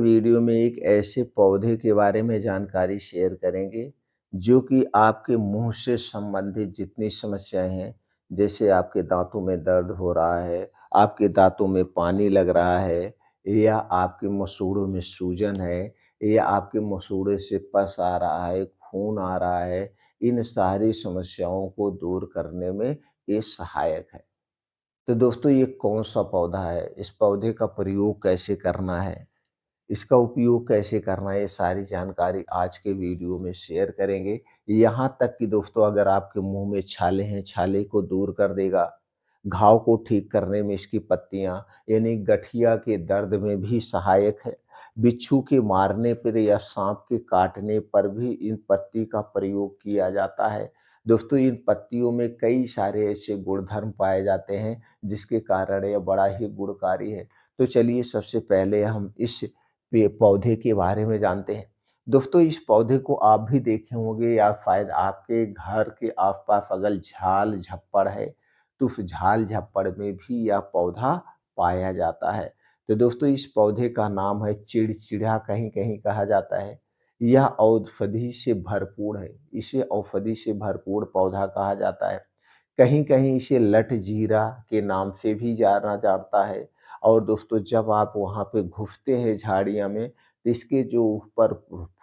Video में एक ऐसे पौधे के बारे में जानकारी शेयर करेंगे, जो कि आपके मुँह से संबंधित जितनी समस्याएँ हैं, जैसे आपके दाँतों में दर्द हो रहा है, आपके दाँतों में पानी लग रहा है या आपके मसूड़ों में सूजन है या आपके मसूड़े से पस आ रहा है, खून आ रहा है, इन सारी समस्याओं को दूर करने में ये सहायक है। तो दोस्तों ये कौन-सा पौधा है? इस पौधे का प्रयोग कैसे करना है? इसका उपयोग कैसे करना है, ये सारी जानकारी आज के वीडियो में शेयर करेंगे। यहाँ तक कि दोस्तों अगर आपके मुँह में छाले हैं, छाले को दूर कर देगा। घाव को ठीक करने में इसकी पत्तियाँ यानी गठिया के दर्द में भी सहायक है। बिच्छू के मारने पर या साँप के काटने पर भी इन पत्ती का प्रयोग किया जाता है। दोस्तों इन पत्तियों में कई सारे ऐसे गुणधर्म पाए जाते हैं, जिसके कारण ये बड़ा ही गुणकारी है। तो चलिए सबसे पहले हम इस पौधे के बारे में जानते हैं। दोस्तों इस पौधे को आप भी देखे होंगे या शायद आपके घर के आस-पास अगर झाल झप्पड़ है, तो उस झाल झप्पड़ में भी यह पौधा पाया जाता है। तो दोस्तों इस पौधे का नाम है चिड़चिड़ा कहीं-कहीं कहा जाता है। यह औषधि से भरपूर है। इसे औषधि से भरपूर पौधा कहा जाता है। कहीं-कहीं इसे लठजीरा के नाम से भी जाना जाता है। और दोस्तों जब आप वहाँ पे घुसते हैं झाड़ियाँ में, तो इसके जो ऊपर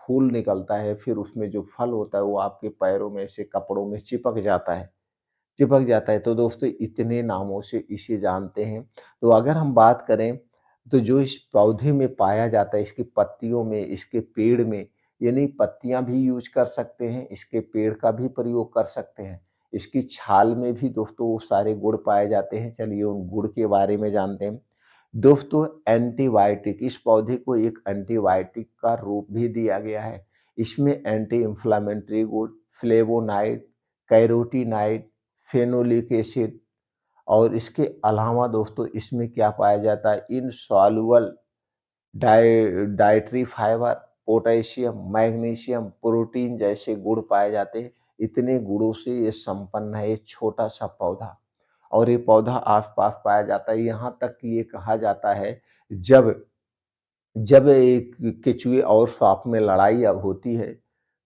फूल निकलता है, फिर उसमें जो फल होता है, वो आपके पैरों में से कपड़ों में चिपक जाता है। तो दोस्तों इतने नामों से इसे जानते हैं। तो अगर हम बात करें, तो जो इस पौधे में पाया जाता है, इसकी पत्तियों में, इसके पेड़ में, यानी पत्तियाँ भी यूज़ कर सकते हैं, इसके पेड़ का भी प्रयोग कर सकते हैं। इसकी छाल में भी दोस्तों वो सारे गुण पाए जाते हैं। चलिए उन गुण के बारे में जानते हैं। दोस्तों एंटीबायोटिक, इस पौधे को एक एंटीबायोटिक का रूप भी दिया गया है। इसमें एंटी इन्फ्लेमेटरी गुण, फ्लेवोनाइड, कैरोटीनॉइड, फेनोलिक एसिड और इसके अलावा दोस्तों इसमें क्या पाया जाता है, insoluble dietary fibre, potassium, magnesium, protein जैसे गुण पाए जाते हैं। इतने गुणों से ये संपन्न है, एक छोटा सा पौधा। और ये पौधा आस-पास पाया जाता है। यहाँ तक कि ये कहा जाता है, जब जब एक केचुए और साँप में लड़ाई अब होती है,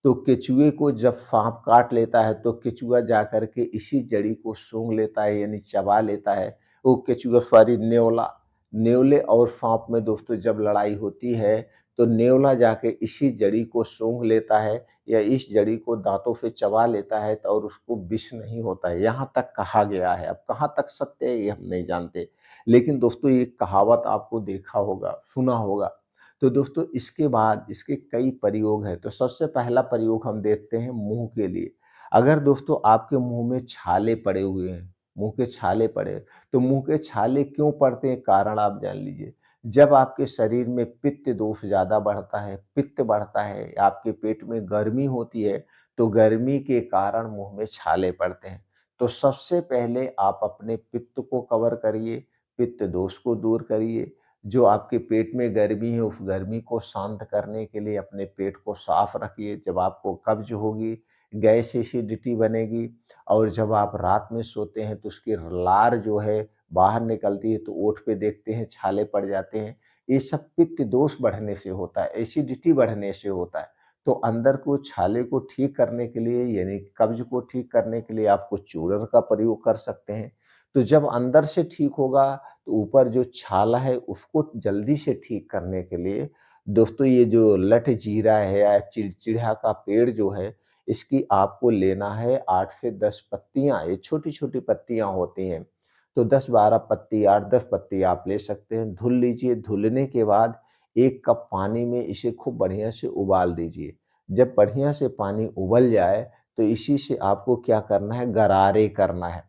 तो केचुए को जब साँप काट लेता है, तो केचुआ जाकर के इसी जड़ी को सूंघ लेता है यानी चबा लेता है। वो केचुआ सॉरी नेवला, नेवले और साँप में दोस्तों जब लड़ाई होती है, तो नेवला जाके इसी जड़ी को सूंघ लेता है या इस जड़ी को दाँतों से चबा लेता है तो और उसको विष नहीं होता है, यहाँ तक कहा गया है। अब कहाँ तक सत्य है ये हम नहीं जानते। लेकिन दोस्तों ये कहावत आपको देखा होगा, सुना होगा। तो दोस्तों इसके बाद इसके कई प्रयोग हैं। तो सबसे पहला प्रयोग हम देखते हैं मुँह के लिए। अगर दोस्तों आपके मुँह में छाले पड़े हुए हैं, मुँह के छाले पड़े हैं, तो मुँह के छाले क्यों पड़ते हैं कारण आप जान लीजिए। जब आपके शरीर में पित्त दोष ज़्यादा बढ़ता है, पित्त बढ़ता है, आपके पेट में गर्मी होती है, तो गर्मी के कारण मुँह में छाले पड़ते हैं। तो सबसे पहले आप अपने पित्त को कवर करिए, पित्त दोष को दूर करिए। जो आपके पेट में गर्मी है, उस गर्मी को शांत करने के लिए अपने पेट को साफ रखिए। जब आपको कब्ज़ होगी, गैस एसिडिटी बनेगी और जब आप रात में सोते हैं तो उसकी लार जो है बाहर निकलती है, तो ओठ पे देखते हैं छाले पड़ जाते हैं। ये सब पित्त दोष बढ़ने से होता है, एसिडिटी बढ़ने से होता है। तो अंदर को छाले को ठीक करने के लिए यानी कब्ज़ को ठीक करने के लिए आप कुछ चूर्ण का प्रयोग कर सकते हैं। तो जब अंदर से ठीक होगा, तो ऊपर जो छाला है उसको जल्दी से ठीक करने के लिए दोस्तों ये जो लठजीरा है या चिड़चिड़ा का पेड़ जो है, इसकी आपको लेना है 8 से 10 पत्तियाँ, ये छोटी-छोटी पत्तियाँ होती हैं। तो 10-12 पत्ती, 8-10 पत्ती आप ले सकते हैं, धुल लीजिए, धुलने के बाद 1 कप पानी में इसे खूब बढ़िया से उबाल दीजिए। जब बढ़िया से पानी उबल जाए, तो इसी से आपको क्या करना है, गरारे करना है।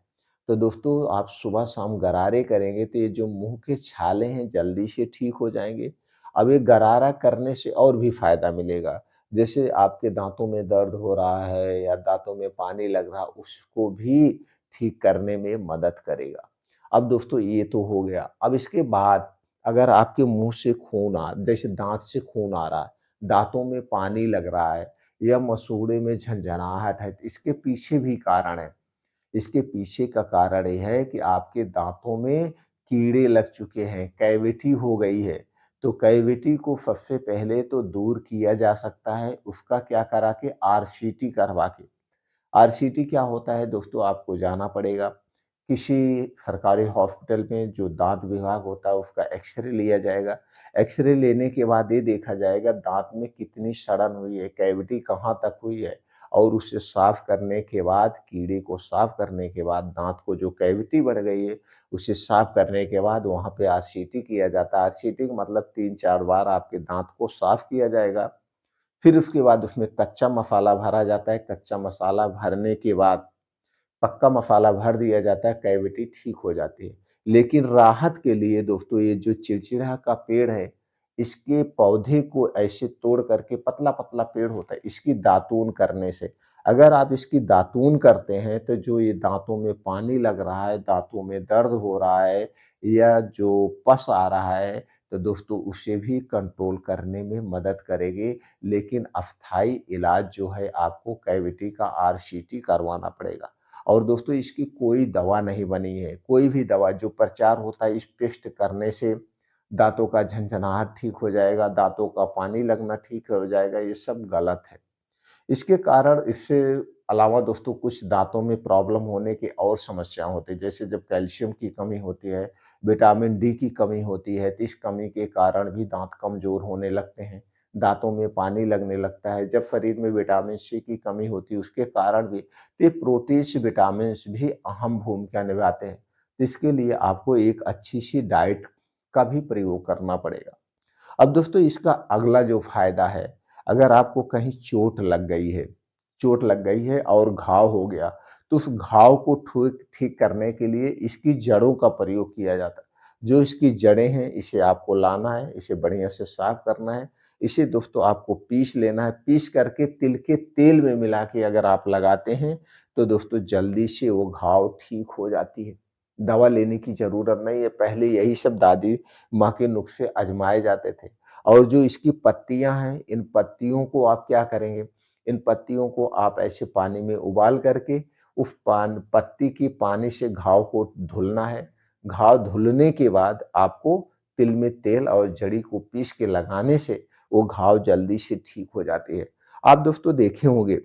तो दोस्तों आप सुबह-शाम गरारे करेंगे तो ये जो मुँह के छाले हैं जल्दी से ठीक हो जाएँगे। अब ये गरारा करने से और भी फ़ायदा मिलेगा। जैसे आपके दाँतों में दर्द हो रहा है या दाँतों में पानी लग रहा, उसको भी ठीक करने में मदद करेगा। अब दोस्तों ये तो हो गया। अब इसके बाद अगर आपके मुँह से खून जैसे दाँत से खून आ रहा है, दाँतों में पानी लग रहा है या मसूड़े में झनझनाहट है, तो इसके पीछे भी कारण है। इसके पीछे का कारण ये है कि आपके दाँतों में कीड़े लग चुके हैं, कैविटी हो गई है। तो कैविटी को सबसे पहले तो दूर किया जा सकता है, उसका क्या करा के आरसीटी करवा के। आरसीटी क्या होता है दोस्तों, आपको जाना पड़ेगा किसी सरकारी हॉस्पिटल में, जो दांत विभाग होता है उसका एक्सरे लिया जाएगा। एक्सरे लेने के बाद ये देखा जाएगा दांत में कितनी सड़न हुई है, कैविटी कहाँ तक हुई है, और उसे साफ करने के बाद, कीड़े को साफ करने के बाद, दांत को जो कैविटी बढ़ गई है उसे साफ करने के बाद वहाँ पे आरसीटी किया जाता है। आरसीटी का मतलब 3-4 बार आपके दांत को साफ किया जाएगा। फिर उसके बाद उसमें कच्चा मसाला भरा जाता है। कच्चा मसाला भरने के बाद पक्का मसाला भर दिया जाता है, कैविटी ठीक हो जाती है। लेकिन राहत के लिए दोस्तों, ये जो चिड़चिड़ा का पेड़ है, इसके पौधे को ऐसे तोड़ करके, पतला-पतला पेड़ होता है, इसकी दातून करने से, अगर आप इसकी दातून करते हैं तो जो ये दाँतों में पानी लग रहा है, दाँतों में दर्द हो रहा है या जो पस आ रहा है, तो दोस्तों उसे भी कंट्रोल करने में मदद करेगी। लेकिन अस्थायी इलाज जो है, आपको कैविटी का आरसीटी करवाना पड़ेगा। और दोस्तों इसकी कोई दवा नहीं बनी है। कोई भी दवा जो प्रचार होता है इस पेस्ट करने से दाँतों का झनझनाहट ठीक हो जाएगा, दाँतों का पानी लगना ठीक हो जाएगा, ये सब गलत है। इसके कारण, इससे अलावा दोस्तों, कुछ दाँतों में प्रॉब्लम होने की और समस्या होती है। जैसे जब कैल्शियम की कमी होती है, विटामिन डी की कमी होती है, तो इस कमी के कारण भी दाँत कमज़ोर होने लगते हैं, दाँतों में पानी लगने लगता है। जब शरीर में विटामिन सी की कमी होती है उसके कारण भी, तो ये प्रोटीन्स, विटामिन्स भी अहम भूमिका निभाते हैं। तो इसके लिए आपको एक अच्छी-सी डाइट का भी प्रयोग करना पड़ेगा। अब दोस्तों इसका अगला जो फ़ायदा है, अगर आपको कहीं चोट लग गई है और घाव हो गया, तो उस घाव को ठीक ठीक करने के लिए इसकी जड़ों का प्रयोग किया जाता है। जो इसकी जड़ें हैं, इसे आपको लाना है, इसे बढ़िया से साफ करना है। इसे दोस्तों आपको पीस लेना है, पीस करके तिल के तेल में मिला के अगर आप लगाते हैं, तो दोस्तों जल्दी से वो घाव ठीक हो जाती है। दवा लेने की ज़रूरत नहीं है, पहले यही सब दादी माँ के नुस्खे आज़माए जाते थे। और जो इसकी पत्तियाँ हैं, इन पत्तियों को आप क्या करेंगे, इन पत्तियों को आप ऐसे पानी में उबाल करके उस पत्ती की पानी से घाव को धुलना है। घाव धुलने के बाद आपको तिल में तेल और जड़ी को पीस के लगाने से वो घाव जल्दी से ठीक हो जाती है। आप दोस्तों देखे होंगे,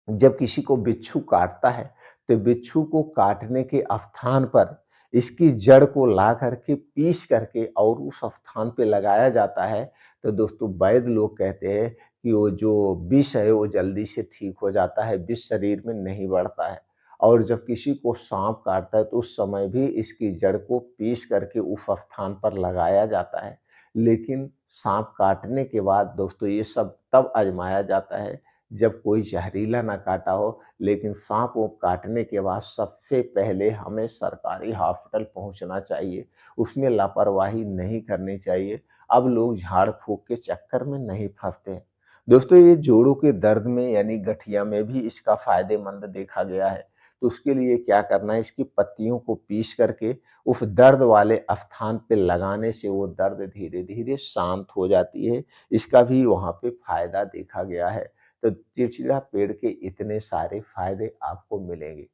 जब किसी को बिच्छू काटता है, तो बिच्छू को काटने के स्थान पर इसकी जड़ को ला करके, पीस करके और उस स्थान पे लगाया जाता है, तो दोस्तों वैद्य लोग कहते हैं कि वो जो विष है वो जल्दी से ठीक हो जाता है, विष शरीर में नहीं बढ़ता है। और जब किसी को साँप काटता है तो उस समय भी इसकी जड़ को पीस करके उस स्थान पर लगाया जाता है। लेकिन साँप काटने के बाद दोस्तों ये सब तब आज़माया जाता है जब कोई ज़हरीला ना काटा हो, लेकिन साँप-ओप काटने के बाद सबसे पहले हमें सरकारी हॉस्पिटल पहुँचना चाहिए, उसमें लापरवाही नहीं करनी चाहिए। अब लोग झाड़-फूँक के चक्कर में नहीं फँसते हैं। दोस्तों ये जोड़ों के दर्द में यानी गठिया में भी इसका फ़ायदेमंद देखा गया है। तो उसके लिए क्या करना है, इसकी पत्तियों को पीस करके उस दर्द वाले स्थान पे लगाने से वो दर्द धीरे-धीरे शांत हो जाती है। इसका भी वहाँ पे फ़ायदा देखा गया है। तो चिड़चिड़ा पेड़ के इतने सारे फायदे आपको मिलेंगे।